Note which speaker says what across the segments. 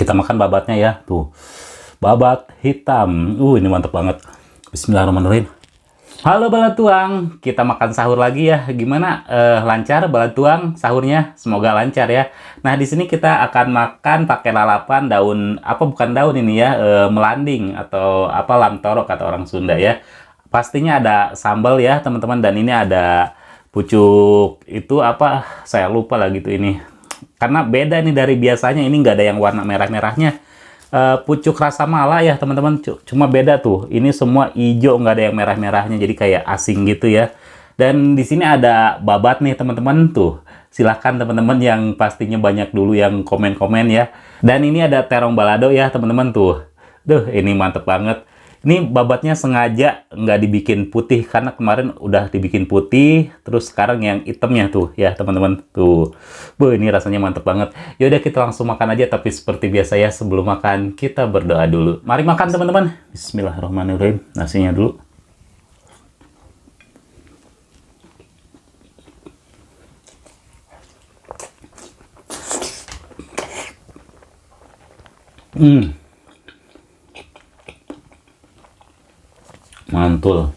Speaker 1: Kita makan babatnya ya, tuh. Babat hitam. Ini mantap banget. Bismillahirrahmanirrahim. Halo Balatuang, kita makan sahur lagi ya. Gimana? Lancar Balatuang sahurnya? Semoga lancar ya. Nah, di sini kita akan makan pakai lalapan daun apa bukan daun ini ya, melanding atau apa lamtorok kata orang Sunda ya. Pastinya ada sambal ya, teman-teman, dan ini ada pucuk itu apa? Saya lupa lah gitu ini. Karena beda nih dari biasanya, ini nggak ada yang warna merah-merahnya. Pucuk rasa mala ya teman-teman, cuma beda tuh, ini semua hijau, nggak ada yang merah-merahnya, jadi kayak asing gitu ya. Dan di sini ada babat nih teman-teman, tuh silahkan teman-teman yang pastinya banyak dulu yang komen-komen ya. Dan ini ada terong balado ya teman-teman, tuh ini mantep banget. Ini babatnya sengaja nggak dibikin putih karena kemarin udah dibikin putih, terus sekarang yang hitamnya tuh ya teman-teman, tuh. Ini rasanya mantep banget. Yaudah kita langsung makan aja, tapi seperti biasa ya sebelum makan kita berdoa dulu. Mari makan teman-teman. Bismillahirrahmanirrahim. Nasinya dulu. Mantul.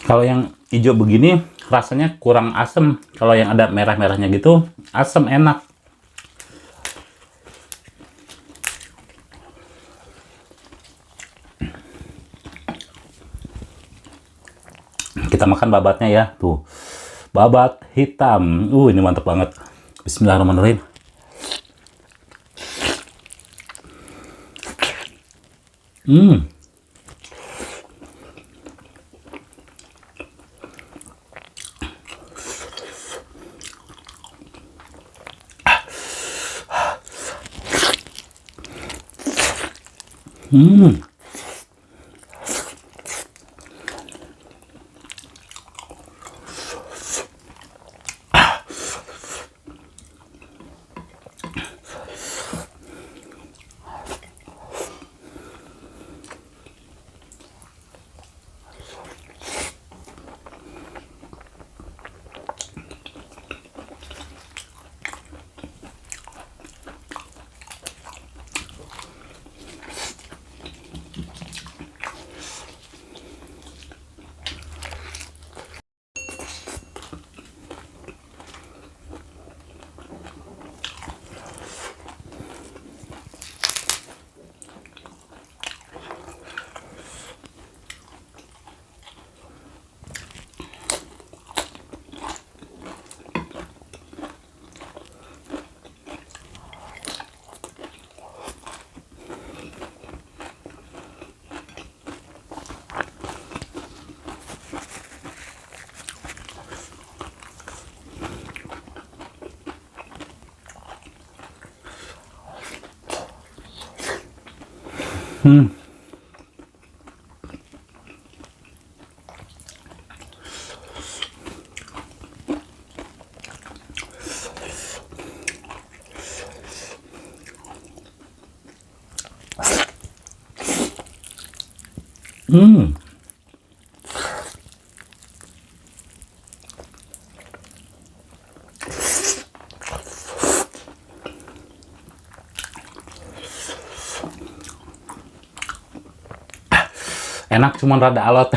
Speaker 1: Kalau yang hijau begini rasanya kurang asem. Kalau yang ada merah-merahnya gitu, asem, enak. Kita makan babatnya ya, tuh. Babat hitam. Ini mantap banget. Bismillahirrahmanirrahim. Enak cuman rada alot.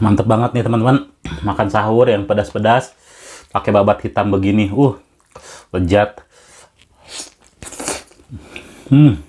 Speaker 1: Mantep banget nih teman-teman, makan sahur yang pedas-pedas pakai babat hitam begini. Lezat. Hmm.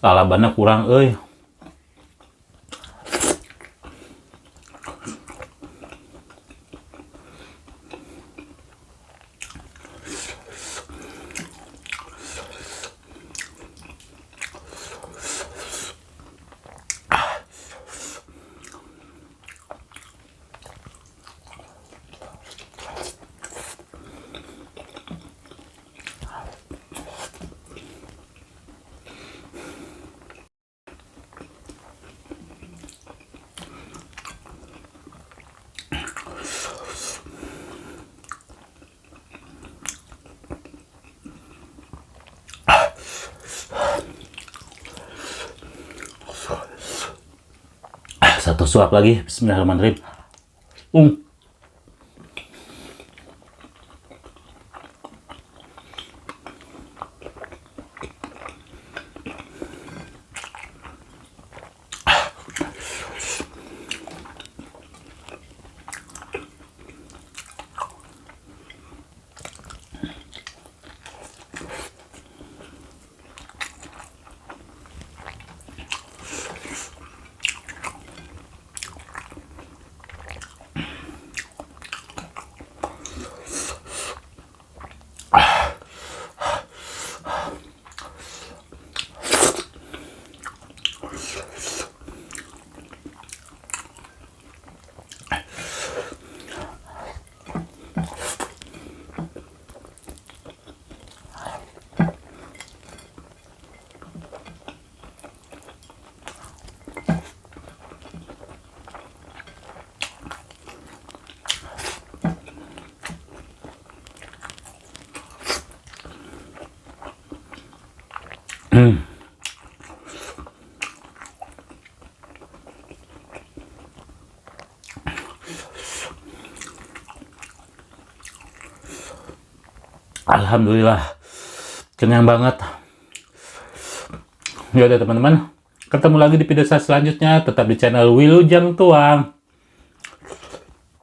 Speaker 1: lalabannya kurang euy. Satu suap lagi. Bismillahirrahmanirrahim. Alhamdulillah, kenyang banget. Ya udah teman-teman, ketemu lagi di video saya selanjutnya. Tetap di channel Wilujeng Tuang.